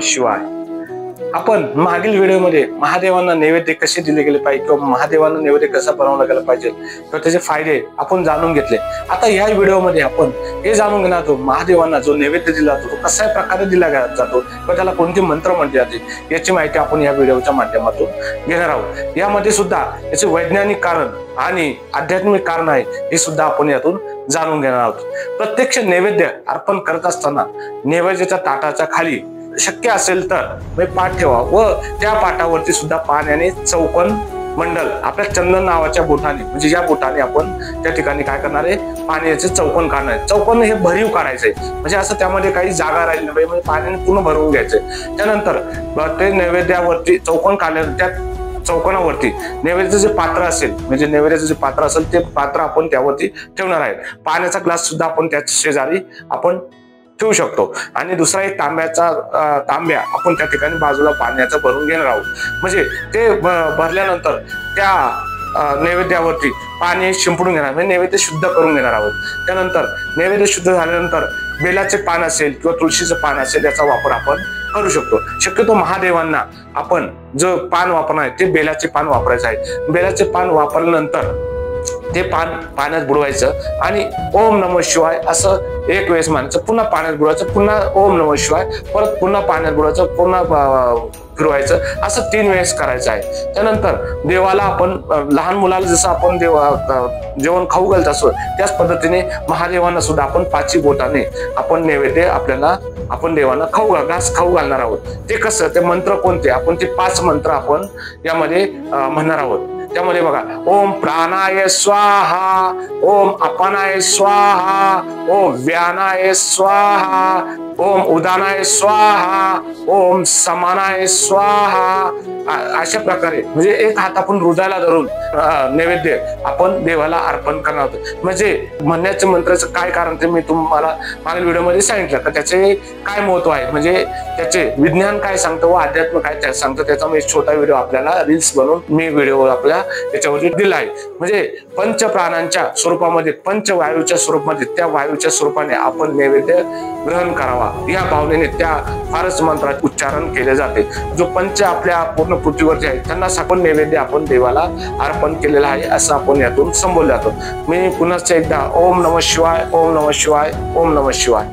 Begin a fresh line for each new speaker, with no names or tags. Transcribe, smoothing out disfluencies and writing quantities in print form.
शिवाय। आपण मागील व्हिडिओमध्ये महादेवांना नैवेद्य कसे दिले गेले पाहिजे किंवा महादेवांना नैवेद्य कसा बनवला गेला पाहिजे किंवा त्याचे फायदे आपण जाणून घेतले। आता या व्हिडिओमध्ये आपण हे जाणून घेणार आहोत महादेवांना जो नैवेद्य दिला जातो तो कशा प्रकारे दिला जातो किंवा त्याला कोणते मंत्र म्हटले जाते याची माहिती आपण या व्हिडिओच्या माध्यमातून घेणार आहोत। यामध्ये सुद्धा याचे वैज्ञानिक कारण आणि आध्यात्मिक कारण आहे हे सुद्धा आपण यातून जाणून घेणार आहोत। प्रत्यक्ष नैवेद्य अर्पण करत असताना नैवेद्याच्या ताटाच्या खाली शक्य असेल तर पाठ ठेवा व त्या पाटावरती सुद्धा पाण्याने चौकोन मंडल आपल्या चंदन नावाच्या बोटाने म्हणजे या बोटाने आपण त्या ठिकाणी काय करणार आहे पाण्याचे चौकोन काढणार आहे। चौकोन हे भरीव काढायचंय म्हणजे असं त्यामध्ये काही जागा राहिली नाही म्हणजे पाण्याने पूर्ण भरवून घ्यायचंय। त्यानंतर ते नैवेद्यावरती चौकोन काढल्यानंतर त्या चौकोनावरती नैवेद्याचं जे पात्र असेल म्हणजे नैवेद्याचं जे पात्र असेल ते पात्र आपण त्यावरती ठेवणार आहे। पाण्याचा ग्लास सुद्धा आपण त्या शेजारी आपण ठेवू शकतो आणि दुसरा एक तांब्या आपण त्या ठिकाणी बाजूला पाण्याचं भरून घेणार आहोत। म्हणजे ते भरल्यानंतर त्या नैवेद्यावरती पाणी शिंपडून घेणार म्हणजे नैवेद्य शुद्ध करून घेणार आहोत। त्यानंतर नैवेद्य शुद्ध झाल्यानंतर बेलाचे पान असेल किंवा तुळशीचं पान असेल याचा वापर आपण करू शकतो। शक्यतो महादेवांना आपण जो पान वापरणार आहे ते बेलाचे पान वापरायचं आहे। बेलाचे पान वापरल्यानंतर ते पान पाण्यात बुडवायचं आणि ओम नमः शिवाय असं एक वेळेस म्हणायचं, पुन्हा पाण्यात बुडवायचं, पुन्हा ओम नमः शिवाय, परत पुन्हा पाण्यात बुडवायचं, पुन्हा फिरवायचं, असं 3 वेळेस करायचं आहे। त्यानंतर देवाला आपण लहान मुलाला जसं आपण जेवण खाऊ घालत असतो त्याच पद्धतीने महादेवांना सुद्धा आपण 5 बोटाने आपण नैवेद्य आपण देवांना घास खाऊ घालणार आहोत। ते कसं ते मंत्र कोणते आपण ते 5 मंत्र आपण यामध्ये म्हणणार आहोत। त्यामध्ये बघा ओम प्राणाय स्वाहा, ओम अपानाय स्वाहा, ओम व्यानाय स्वाहा, ओम उदानाय स्वाहा, ओम समानाय स्वाहा, अशा प्रकारे म्हणजे एक हात आपण हृदयाला धरून नैवेद्य आपण देवाला अर्पण करणार आहोत। म्हणजे म्हणण्याचे मंत्राचं काय कारण ते मी तुम्हाला मागील व्हिडिओमध्ये सांगितलं तर त्याचे काय महत्व आहे म्हणजे त्याचे विज्ञान काय सांगतं व अध्यात्म काय सांगतं त्याचा मी छोटा व्हिडिओ आपल्याला रील्स बनवून मी व्हिडिओ आपल्या याच्यावरती दिला आहे। म्हणजे पंचप्राणांच्या स्वरूपामध्ये पंचवायूच्या स्वरूपामध्ये त्या वायूच्या स्वरूपाने आपण नैवेद्य ग्रहण करावा या भावनेने त्या फारच मंत्राचे उच्चारण केले जाते। जो पंच आपल्या पूर्ण पृथ्वीवरती आहे त्यांना आपण नैवेद्य आपण देवाला अर्पण केलेला आहे असं आपण यातून संबोधलं जातो। मी पुन्हा एकदा ओम नमः शिवाय, ओम नमः शिवाय, ओम नमः शिवाय।